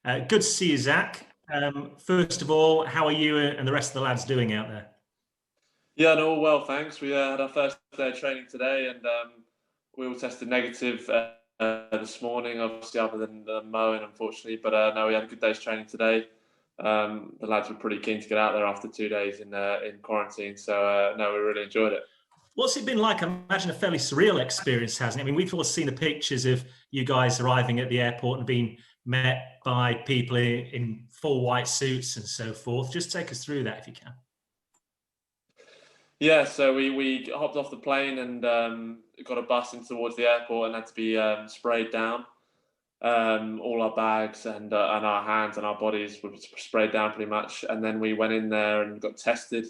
Good to see you, Zach. First of all, how are you and the rest of the lads doing out there? Yeah, no, all well, thanks. We had our first day of training today, and we all tested negative this morning, obviously, other than mowing, unfortunately. But no, we had a good day's training today. The lads were pretty keen to get out there after 2 days in quarantine, so no, we really enjoyed it. What's it been like? I imagine a fairly surreal experience, hasn't it? I mean, we've all seen the pictures of you guys arriving at the airport and being met by people in full white suits and so forth. Just take us through that if you can. Yeah, so we hopped off the plane and got a bus in towards the airport and had to be sprayed down. All our bags and our hands and our bodies were sprayed down pretty much. And then we went in there and got tested.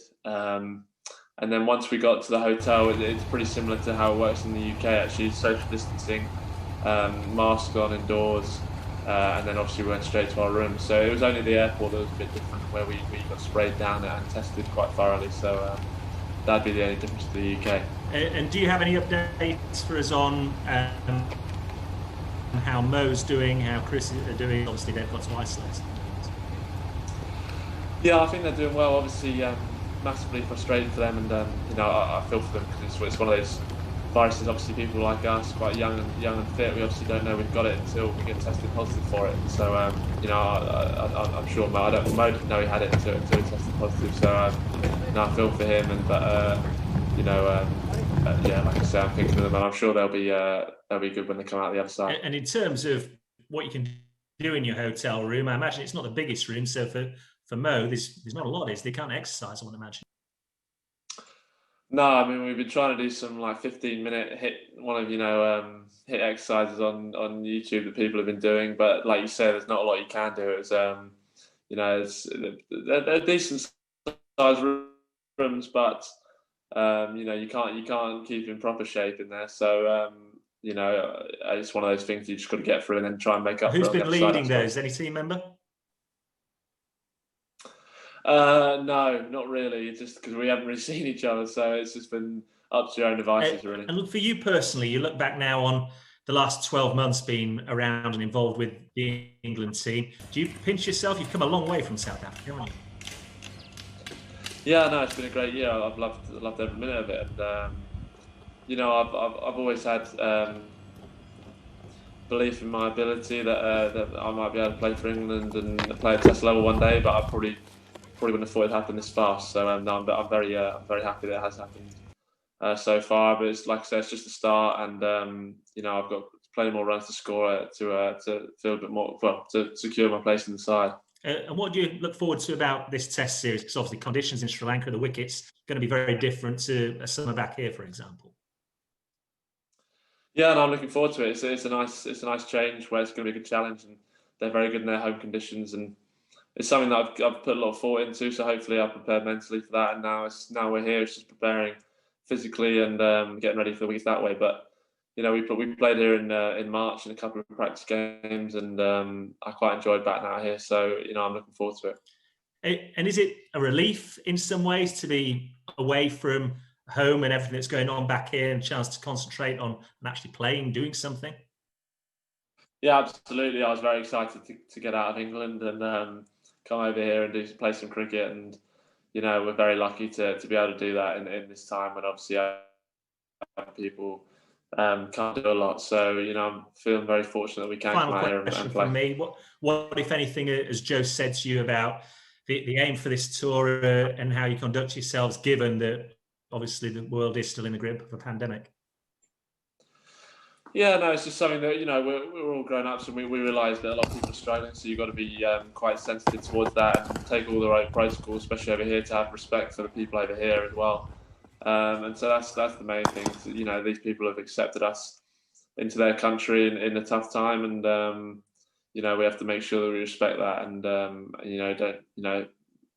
And then once we got to the hotel, it's pretty similar to how it works in the UK, actually. Social distancing, mask on indoors, and then obviously we went straight to our room. So it was only the airport that was a bit different, where we got sprayed down and tested quite thoroughly. So that'd be the only difference to the UK. And do you have any updates for us on how Mo's doing, how Chris are doing? Obviously, they've got to isolate. Yeah, I think they're doing well. Obviously, massively frustrating for them, and I feel for them because it's one of those viruses. Obviously, people like us, quite young and fit, we obviously don't know we've got it until we get tested positive for it. So I'm sure Mo didn't know he had it until he tested positive. So I feel for him, and yeah, like I say, I'm thinking of them, and I'm sure they'll be good when they come out the other side. And in terms of what you can do in your hotel room, I imagine it's not the biggest room. So for Mo, there's not a lot. They can't exercise, I would imagine. No, I mean, we've been trying to do some like 15-minute hit exercises on YouTube that people have been doing, but like you say, there's not a lot you can do. It's they're decent sized rooms, but you can't keep in proper shape in there. So it's one of those things you just got to get through and then try and make up. Who's been leading those? Any team member? No, not really. It's just because we haven't really seen each other, so it's just been up to your own devices, really. And look, for you personally, you look back now on the last 12 months being around and involved with the England team. Do you pinch yourself? You've come a long way from South Africa, haven't you? Yeah, no, it's been a great year. I've loved every minute of it, and I've always had belief in my ability that I might be able to play for England and play at Test level one day, but I probably wouldn't have thought it'd happen this fast. So I'm very happy that it has happened so far. But it's like I said, it's just the start, and I've got plenty more runs to score to feel a bit more to secure my place in the side. And what do you look forward to about this Test series? Because obviously conditions in Sri Lanka, the wickets, going to be very different to a summer back here, for example. Yeah, and I'm looking forward to it. It's a nice change where it's going to be a good challenge, and they're very good in their home conditions, and it's something that I've put a lot of thought into. So hopefully I've prepared mentally for that, and now we're here. It's just preparing physically and getting ready for the weeks that way. But we played here in March in a couple of practice games, and I quite enjoyed batting out here. So I'm looking forward to it. And is it a relief in some ways to be away from home and everything that's going on back here, and a chance to concentrate on actually playing, doing something? Yeah, absolutely. I was very excited to get out of England and come over here and play some cricket, and we're very lucky to be able to do that in this time when obviously people can't do a lot. So I'm feeling very fortunate that we can come out here and play. Final question from me: what if anything has Joe said to you about the aim for this tour and how you conduct yourselves, given that obviously the world is still in the grip of a pandemic? Yeah, no, it's just something that we're all grown ups, and we realise that a lot of people are struggling. So you've got to be quite sensitive towards that and take all the right protocols, especially over here, to have respect for the people over here as well. And so that's the main thing. These people have accepted us into their country in a tough time, and we have to make sure that we respect that. And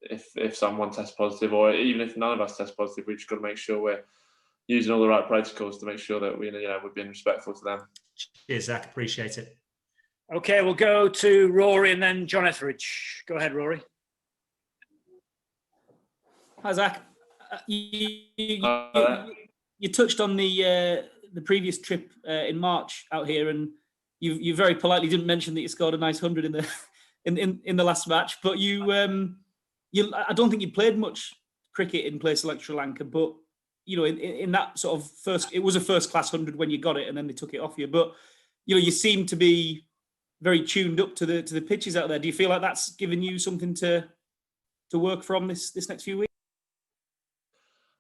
if someone tests positive, or even if none of us test positive, we just got to make sure we're using all the right protocols to make sure that we're being respectful to them. Cheers, Zach. Appreciate it. Okay, we'll go to Rory and then John Etheridge. Go ahead, Rory. Hi, Zach. You touched on the previous trip in March out here, and you very politely didn't mention that you scored a nice 100 in the last match. But I don't think you played much cricket in places like Sri Lanka, but in that sort of it was a first class 100 when you got it, and then they took it off you. But you seem to be very tuned up to the pitches out there. Do you feel like that's given you something to work from this next few weeks?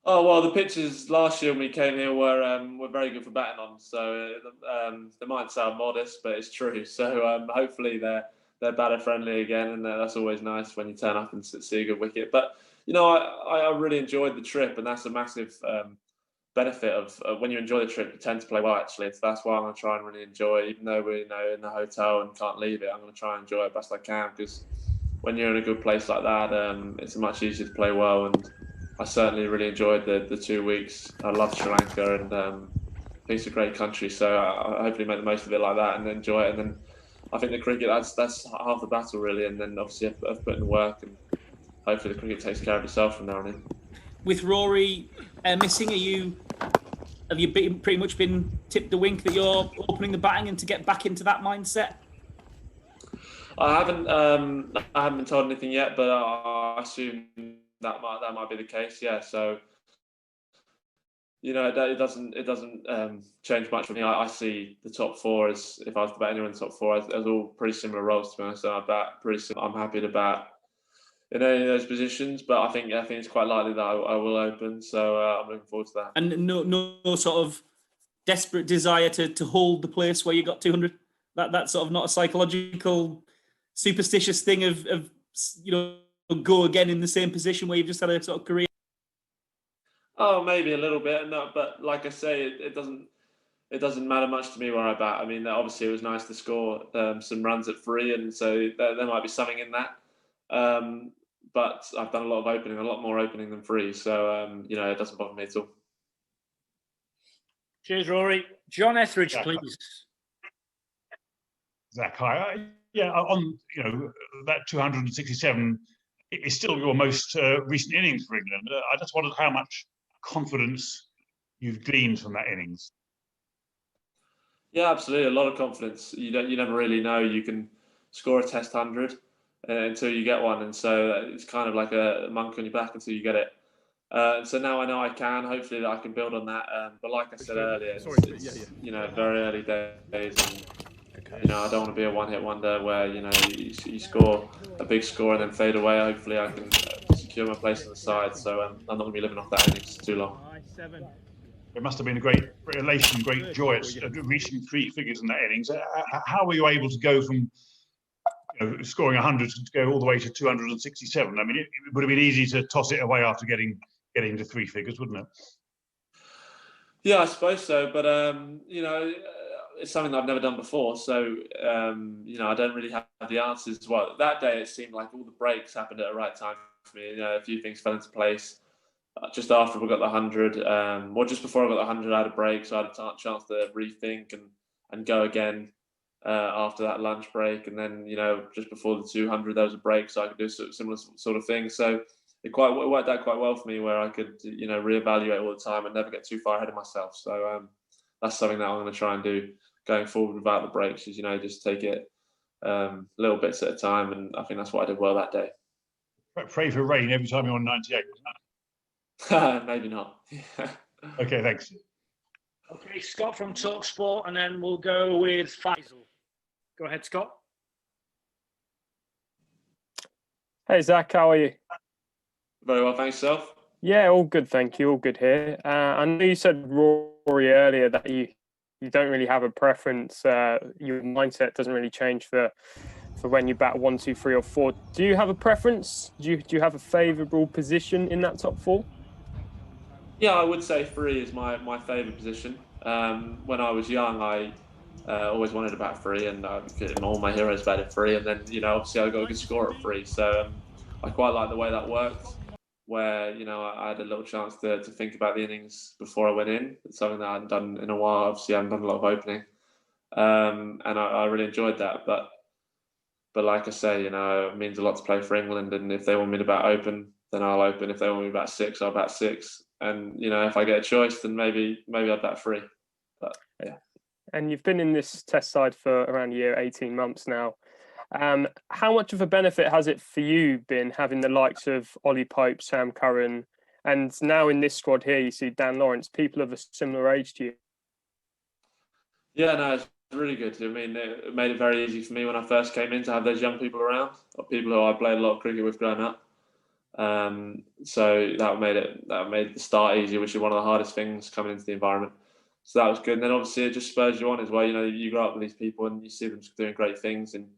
Oh well, the pitches last year when we came here were very good for batting on. So they might sound modest, but it's true. So hopefully they're batter friendly again, and that's always nice when you turn up and see a good wicket. But I really enjoyed the trip, and that's a massive benefit of when you enjoy the trip, you tend to play well actually. So that's why I'm going to try and really enjoy it, even though we're in the hotel and can't leave it. I'm going to try and enjoy it best I can, because when you're in a good place like that, it's much easier to play well. And I certainly really enjoyed the 2 weeks. I love Sri Lanka, and I think it's a great country. So I hopefully make the most of it like that and enjoy it. And then I think the cricket, that's half the battle really. And then obviously I've put in the work, and hopefully the cricket takes care of itself from now on in. With Rory missing, have you pretty much been tipped the wink that you're opening the batting and to get back into that mindset? I haven't been told anything yet, but I assume that might be the case. Yeah, so it doesn't change much for me. I see the top four as, if I was to bat anyone in the top four, as all pretty similar roles, to be honest. So I bat pretty similar. I'm happy to bat in any of those positions, but I think it's quite likely that I will open. So I'm looking forward to that. And no sort of desperate desire to hold the place where you got 200. That's sort of not a psychological, superstitious thing of go again in the same position where you've just had a sort of career. Oh, maybe a little bit, but like I say, it doesn't matter much to me where I bat. I mean, obviously it was nice to score some runs at free, and so there might be something in that. But I've done a lot more opening than free, so it doesn't bother me at all. Cheers, Rory. John Etheridge, please. Zak, hi. On that 267 is still your most recent innings for England. I just wondered how much confidence you've gleaned from that innings. Yeah, absolutely, a lot of confidence. You never really know you can score a Test 100 until you get one, and so it's kind of like a monkey on your back until you get it. So now I know I can. Hopefully that I can build on that. But like I said earlier, it's very early days, and I don't want to be a one-hit wonder where you score a big score and then fade away. Hopefully I can secure my place on the side. So I'm not going to be living off that innings too long. It must have been a great elation, great joy at reaching three figures in that innings. How were you able to go from scoring 100 to go all the way to 267? I mean, it would have been easy to toss it away after getting to three figures, wouldn't it? Yeah, I suppose so. But it's something that I've never done before, so I don't really have the answers. Well, that day it seemed like all the breaks happened at the right time for me. A few things fell into place. Just after we got the 100, or just before I got the 100, I had a break, so I had a chance to rethink and go again after that lunch break. And then just before the 200, there was a break, so I could do similar sort of thing. So it worked out quite well for me, where I could reevaluate all the time and never get too far ahead of myself. So that's something that I'm going to try and do going forward without the breaks, is just take it little bits at a time, and I think that's what I did well that day. Pray for rain every time you're on 98, wasn't it? Maybe not. Okay, thanks. Okay, Scott from TalkSport, and then we'll go with Faisal. Go ahead, Scott. Hey, Zak, how are you? Very well, thanks, yourself. Yeah, all good, thank you. All good here. I know you said, Rory, earlier that you don't really have a preference. Your mindset doesn't really change for when you bat 1, 2, 3, or 4. Do you have a preference? Do you have a favourable position in that top 4? Yeah, I would say 3 is my favourite position. When I was young, I always wanted to bat 3, and all my heroes batted 3, and then obviously I got a good score at 3. So I quite like the way that worked, where I had a little chance to think about the innings before I went in. It's something that I hadn't done in a while. Obviously, I haven't done a lot of opening, and I really enjoyed that. But like I say, it means a lot to play for England, and if they want me to bat open, then I'll open. If they want me to bat 6, I'll bat 6. And if I get a choice, then maybe I'd bat 3. But yeah. And you've been in this Test side for around a year, 18 months now. How much of a benefit has it for you been having the likes of Ollie Pope, Sam Curran, and now in this squad here, you see Dan Lawrence, people of a similar age to you? Yeah, no, it's really good. I mean, it made it very easy for me when I first came in to have those young people around, or people who I played a lot of cricket with growing up. So that made the start easier, which is one of the hardest things coming into the environment. So that was good. And then obviously it just spurs you on as well. You know, you grow up with these people and you see them doing great things in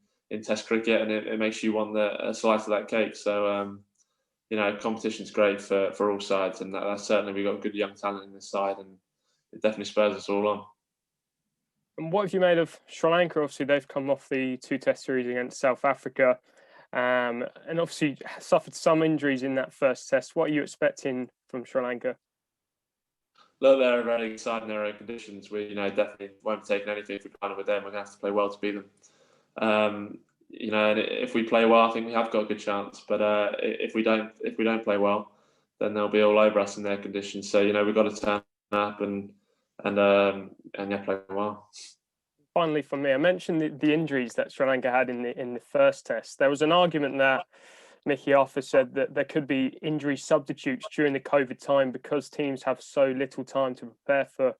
Test cricket, and it makes you want a slice of that cake. So you know, competition's great for all sides, and that's certainly, we've got good young talent in this side, and it definitely spurs us all on. And what have you made of Sri Lanka? Obviously, they've come off the 2 Test series against South Africa, and obviously suffered some injuries in that first Test. What are you expecting from Sri Lanka? Look, they're very exciting in their own conditions. We, you know, definitely won't be taking anything for granted with them. We're going to have to play well to beat them. You know, and if we play well, I think we have got a good chance. But if we don't play well, then they'll be all over us in their conditions. So, you know, we've got to turn up and play well. Finally, from me, I mentioned the injuries that Sri Lanka had in the first Test. There was an argument that Mickey Arthur said that there could be injury substitutes during the COVID time because teams have so little time to prepare for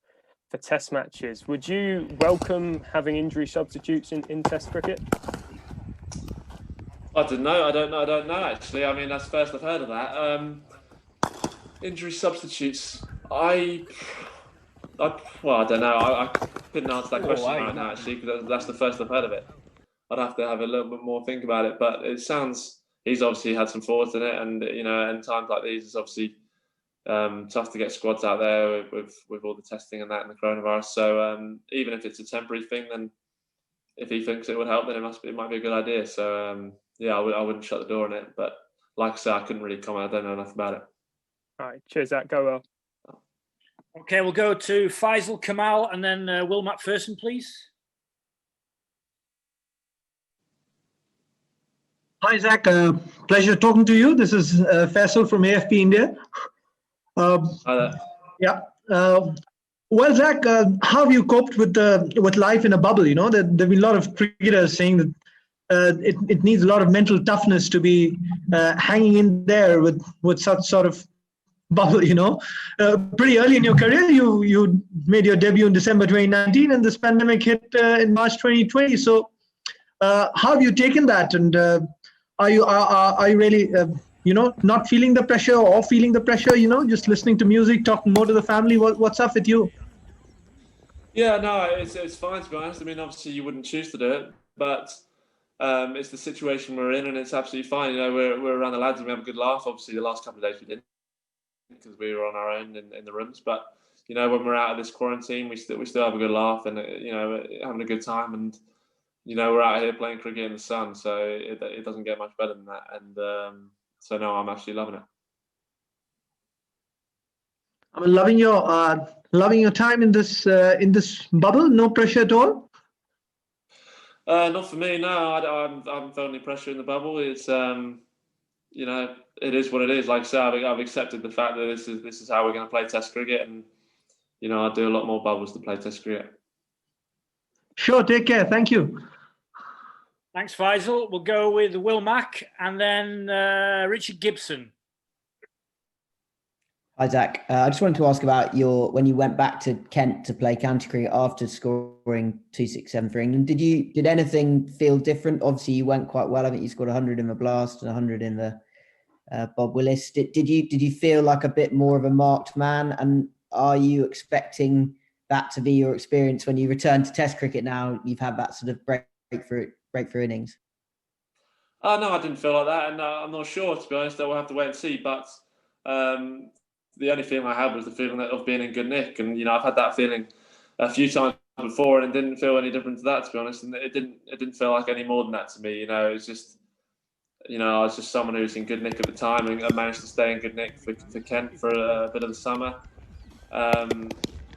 Test matches. Would you welcome having injury substitutes in Test cricket? I don't know. Actually, I mean, that's the first I've heard of that. Injury substitutes. I don't know. I couldn't answer that question right now, actually, because that's the first I've heard of it. I'd have to have a little bit more think about it. But it sounds, he's obviously had some thoughts in it, and you know, in times like these, it's obviously tough to get squads out there with all the testing and that and the coronavirus. So even if it's a temporary thing, then if he thinks it would help, then it might be a good idea. So yeah, I wouldn't shut the door on it. But like I said, I couldn't really comment. I don't know enough about it. All right, cheers, Zach. Go well. Okay, we'll go to Faisal, Kamal, and then Will McPherson, please. Hi, Zach. Pleasure talking to you. This is Faisal from AFP India. Hi there. Yeah. Well, Zach, how have you coped with life in a bubble? You know, there've been a lot of cricketers saying that it needs a lot of mental toughness to be hanging in there with such sort of bubble. You know, pretty early in your career, you made your debut in December 2019, and this pandemic hit in March 2020. So, how have you taken that? And are you really not feeling the pressure or feeling the pressure? You know, just listening to music, talking more to the family. What's up with you? Yeah, no, it's fine, to be honest. I mean, obviously you wouldn't choose to do it, but it's the situation we're in, and it's absolutely fine. You know, we're around the lads and we have a good laugh. Obviously, the last couple of days we didn't, because we were on our own in the rooms. But you know, when we're out of this quarantine, we still have a good laugh, and you know, having a good time. And you know, we're out here playing cricket in the sun, so it doesn't get much better than that. And so no, I'm actually loving it. I'm loving your time in this bubble. No pressure at all. Not for me. No, I haven't felt any pressure in the bubble. It's you know, it is what it is. Like I said, I've accepted the fact that this is how we're going to play Test cricket, and you know, I do a lot more bubbles to play Test cricket. Sure. Take care. Thank you. Thanks, Faisal. We'll go with Will Mack and then Richard Gibson. Hi, Zach. I just wanted to ask about when you went back to Kent to play county cricket after scoring 267 for England. Did anything feel different? Obviously, you went quite well. I think you scored 100 in the Blast and 100 in the Bob Willis. Did you feel like a bit more of a marked man? And are you expecting that to be your experience when you return to Test cricket now? You've had that sort of breakthrough innings. Oh no, I didn't feel like that, and I'm not sure, to be honest. We'll have to wait and see. But the only feeling I had was the feeling of being in good nick, and you know, I've had that feeling a few times before, and it didn't feel any different to that, to be honest. And it didn't feel like any more than that to me. You know, it was just, you know, I was just someone who was in good nick at the time, and I managed to stay in good nick for Kent for a bit of the summer.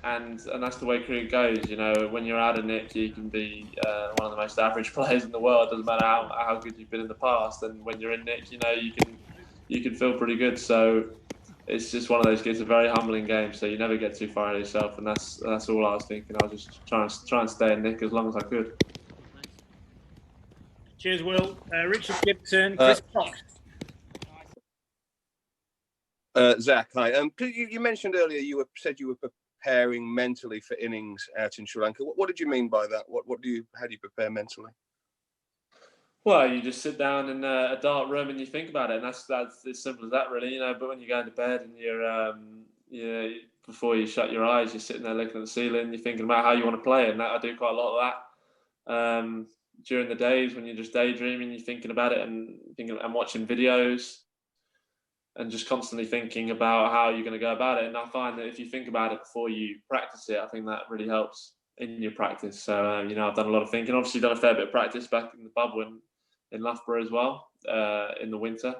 And that's the way cricket goes. You know, when you're out of nick, you can be one of the most average players in the world. It doesn't matter how good you've been in the past. And when you're in nick, you know, you can feel pretty good. So it's just one of those games, a very humbling game. So you never get too far out of yourself. And that's all I was thinking. I was just trying to stay in nick as long as I could. Cheers, Will. Richard Gibson, Chris Cox. Zach, hi. You mentioned earlier said you were preparing mentally for innings out in Sri Lanka. What did you mean by that? How do you prepare mentally? Well, you just sit down in a dark room and you think about it, and that's as simple as that, really. But when you go into bed and you're before you shut your eyes, you're sitting there looking at the ceiling, you're thinking about how you want to play, and I do quite a lot of that. During the days when you're just daydreaming, you're thinking about it and watching videos, and just constantly thinking about how you're going to go about it. And I find that if you think about it before you practice it, I think that really helps in your practice. So I've done a lot of thinking. Obviously, done a fair bit of practice back in the bubble in Loughborough as well in the winter.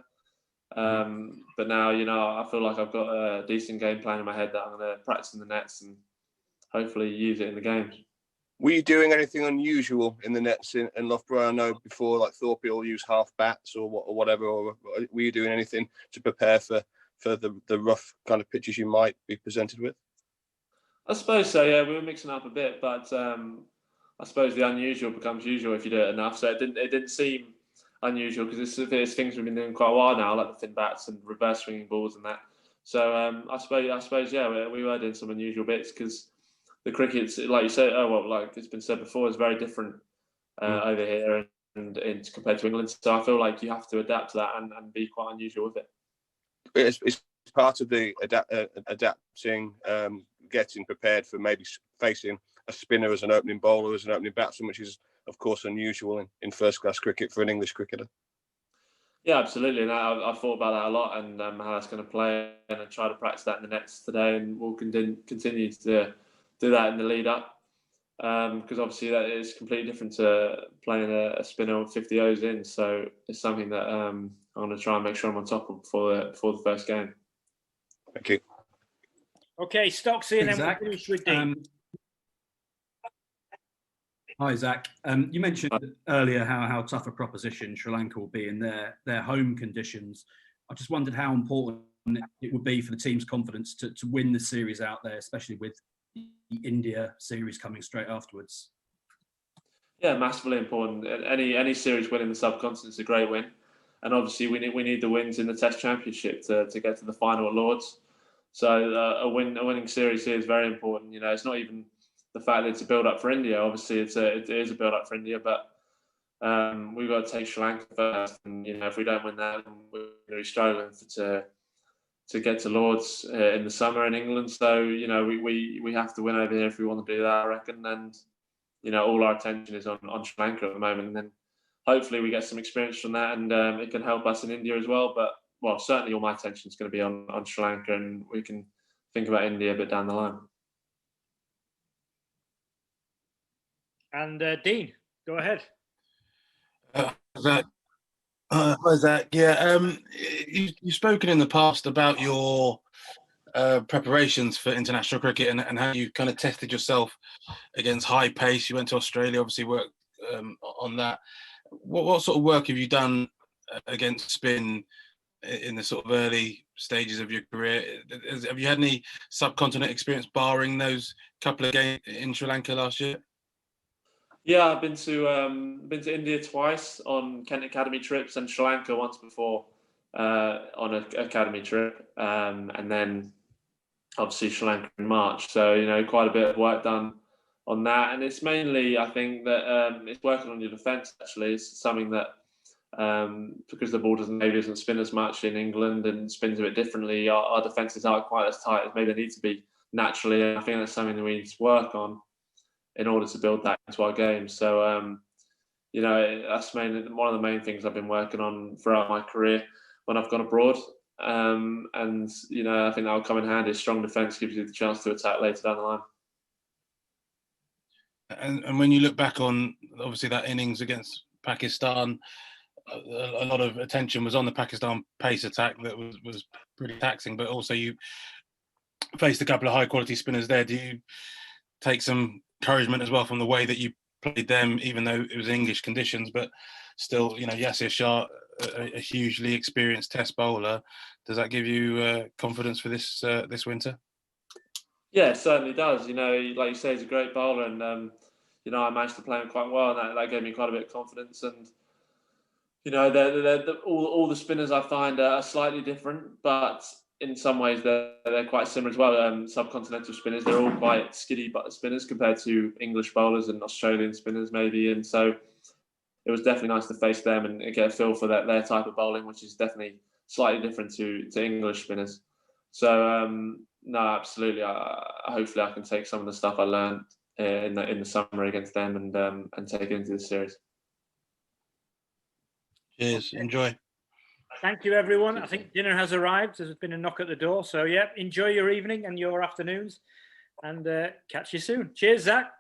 But now, I feel like I've got a decent game plan in my head that I'm going to practice in the nets and hopefully use it in the games. Were you doing anything unusual in the nets in Loughborough? I know before, like Thorpe will use half bats or whatever. Or were you doing anything to prepare for the rough kind of pitches you might be presented with? I suppose so. Yeah, we were mixing up a bit, but I suppose the unusual becomes usual if you do it enough. So it didn't seem unusual because it's things we've been doing quite a while now, like the thin bats and reverse swinging balls and that. So I suppose yeah, we were doing some unusual bits because the cricket's, like you said, like it's been said before, is very different over here and compared to England. So I feel like you have to adapt to that and be quite unusual with it. It's part of the adapting, getting prepared for maybe facing a spinner as an opening bowler, as an opening batsman, which is, of course, unusual in first-class cricket for an English cricketer. Yeah, absolutely. And I've thought about that a lot and how that's going to play, and I try to practice that in the nets today, and we'll continue to do that in the lead up, because obviously that is completely different to playing a spinner with 50 O's in. So it's something that I'm going to try and make sure I'm on top of before the first game. Thank you. Okay, Stocksy, and then we'll finish with Dean. Hi, Zach. You mentioned earlier how tough a proposition Sri Lanka will be in their home conditions. I just wondered how important it would be for the team's confidence to win the series out there, especially with the India series coming straight afterwards. Yeah, massively important. Any series win in the subcontinent is a great win, and obviously we need the wins in the Test Championship to get to the final at Lords. So a winning series here is very important. It's not even the fact that it's a build-up for India. Obviously, it is a build-up for India, but we've got to take Sri Lanka first. And if we don't win that, then we're going to be struggling to get to Lords in the summer in England. So we have to win over here if we want to do that, I reckon. And all our attention is on Sri Lanka at the moment. And then hopefully we get some experience from that, and it can help us in India as well. But certainly all my attention is going to be on Sri Lanka, and we can think about India a bit down the line. And Dean, go ahead. Zach. Hi, Zach. Yeah, you've spoken in the past about your preparations for international cricket and how you kind of tested yourself against high pace. You went to Australia, obviously worked on that. What sort of work have you done against spin in the sort of early stages of your career? Have you had any subcontinent experience barring those couple of games in Sri Lanka last year? Yeah, I've been to India twice on Kent Academy trips, and Sri Lanka once before on an academy trip, and then obviously Sri Lanka in March. So quite a bit of work done on that, and it's mainly, I think, that it's working on your defence. Actually, it's something that because the ball doesn't spin as much in England and spins a bit differently, our defences aren't quite as tight as maybe they need to be naturally, and I think that's something that we need to work on in order to build that into our game. So, that's mainly one of the main things I've been working on throughout my career when I've gone abroad. And, I think that'll come in handy. Strong defence gives you the chance to attack later down the line. And when you look back on, obviously, that innings against Pakistan, a lot of attention was on the Pakistan pace attack that was pretty taxing, but also you faced a couple of high-quality spinners there. Do you take some encouragement as well from the way that you played them, even though it was English conditions, but still, Yasir Shah, a hugely experienced test bowler. Does that give you confidence for this winter? Yeah, it certainly does. Like you say, he's a great bowler, and I managed to play him quite well, and that gave me quite a bit of confidence. And you know, all the spinners I find are slightly different, but in some ways they're quite similar as well. Subcontinental spinners, they're all quite skiddy spinners compared to English bowlers and Australian spinners maybe, and so it was definitely nice to face them and get a feel for their type of bowling, which is definitely slightly different to English spinners. So no, absolutely. Hopefully I can take some of the stuff I learned in the summer against them and take it into the series. Cheers. Enjoy. Thank you, everyone. I think dinner has arrived. There's been a knock at the door. So, yeah, enjoy your evening and your afternoons, and catch you soon. Cheers, Zach.